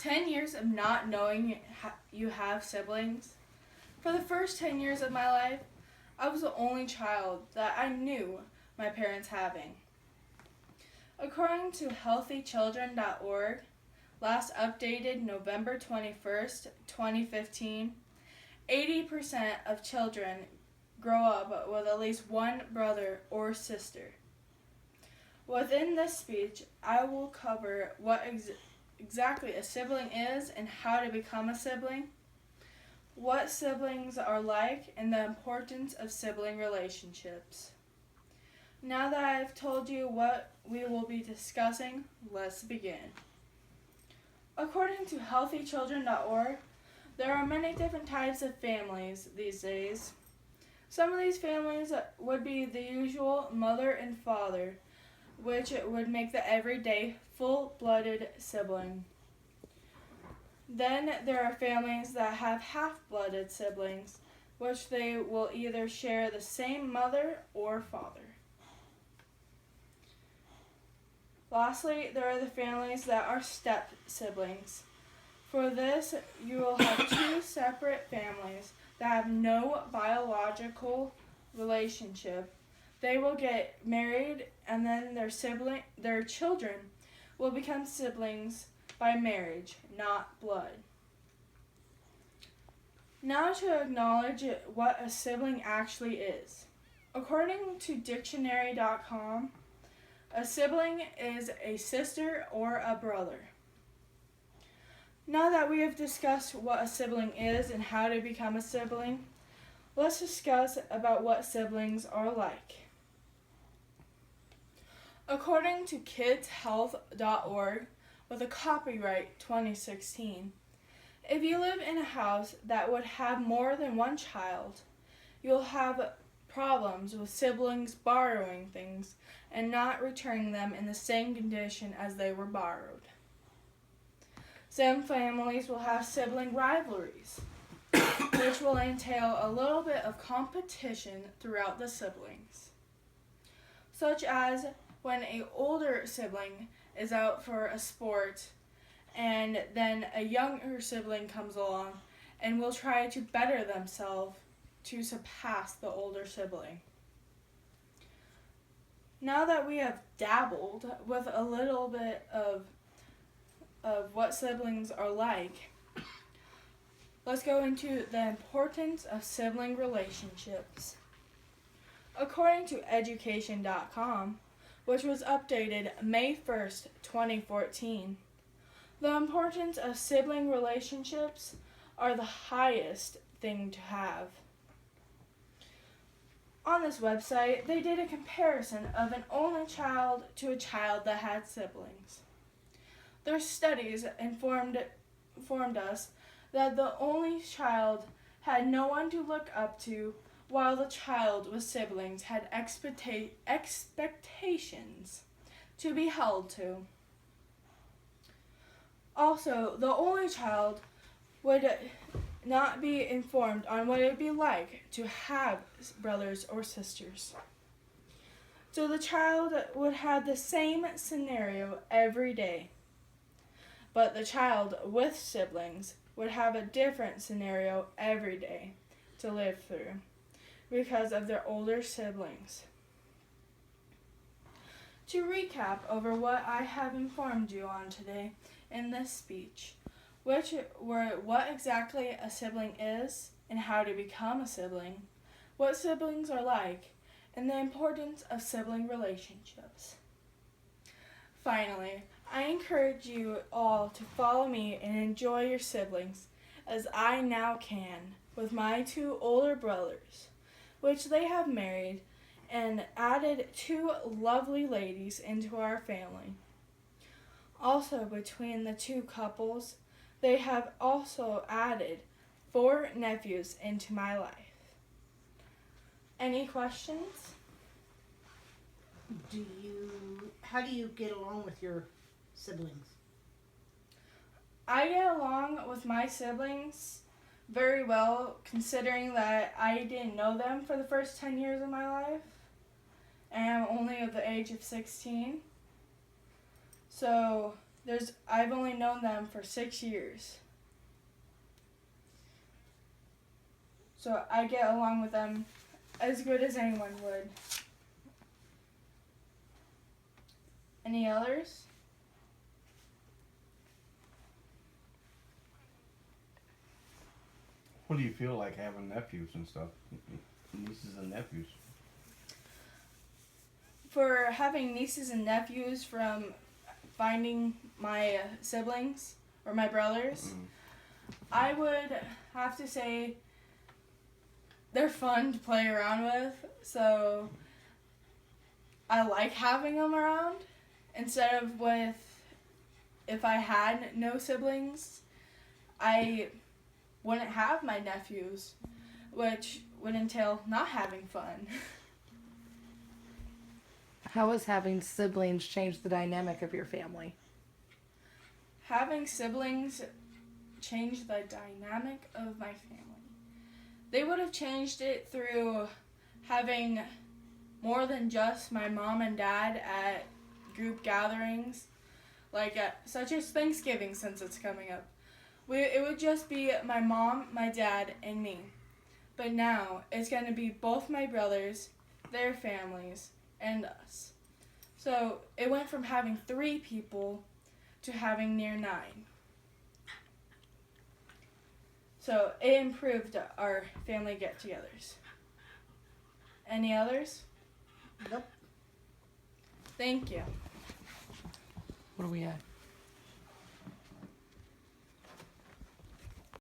10 years of not knowing you have siblings. For the first 10 years of my life, I was the only child that I knew my parents having. According to healthychildren.org, last updated November 21st, 2015, 80% of children grow up with at least one brother or sister. Within this speech, I will cover what exactly a sibling is and how to become a sibling, what siblings are like, and the importance of sibling relationships. Now that I've told you what we will be discussing, let's begin. According to healthychildren.org, there are many different types of families these days. Some of these families would be the usual mother and father, which would make the everyday full-blooded sibling. Then there are families that have half-blooded siblings, which they will either share the same mother or father. Lastly, there are the families that are step-siblings. For this, you will have two separate families that have no biological relationship. They will get married, and then their children will become siblings by marriage, not blood. Now to acknowledge what a sibling actually is. According to dictionary.com, a sibling is a sister or a brother. Now that we have discussed what a sibling is and how to become a sibling, let's discuss about what siblings are like. According to kidshealth.org, with a copyright 2016, if you live in a house that would have more than one child, you'll have problems with siblings borrowing things and not returning them in the same condition as they were borrowed. Some families will have sibling rivalries, which will entail a little bit of competition throughout the siblings, such as when an older sibling is out for a sport and then a younger sibling comes along and will try to better themselves to surpass the older sibling. Now that we have dabbled with a little bit of what siblings are like, let's go into the importance of sibling relationships. According to education.com, which was updated May 1st, 2014, the importance of sibling relationships are the highest thing to have. On this website, they did a comparison of an only child to a child that had siblings. Their studies informed us that the only child had no one to look up to, while the child with siblings had expectations to be held to. Also, the only child would not be informed on what it would be like to have brothers or sisters. So the child would have the same scenario every day. But the child with siblings would have a different scenario every day to live through because of their older siblings. To recap over what I have informed you on today in this speech, which were what exactly a sibling is and how to become a sibling, what siblings are like, and the importance of sibling relationships. Finally, I encourage you all to follow me and enjoy your siblings as I now can with my two older brothers, which they have married and added two lovely ladies into our family. Also, between the two couples, they have also added 4 nephews into my life. Any questions? How do you get along with your siblings? I get along with my siblings very well, considering that I didn't know them for the first 10 years of my life, and I'm only at the age of 16. So I've only known them for 6 years. So I get along with them as good as anyone would. Any others? What do you feel like having nephews and stuff? Nieces and nephews. For having nieces and nephews from finding my siblings or my brothers, I would have to say they're fun to play around with. So I like having them around instead of with if I had no siblings, I wouldn't have my nephews, which would entail not having fun. How has having siblings changed the dynamic of your family? Having siblings changed the dynamic of my family. They would have changed it through having more than just my mom and dad at group gatherings, like such as Thanksgiving, since it's coming up. It would just be my mom, my dad, and me. But now it's going to be both my brothers, their families, and us. So it went from having 3 people to having near 9. So it improved our family get-togethers. Any others? Nope. Thank you. What are we at?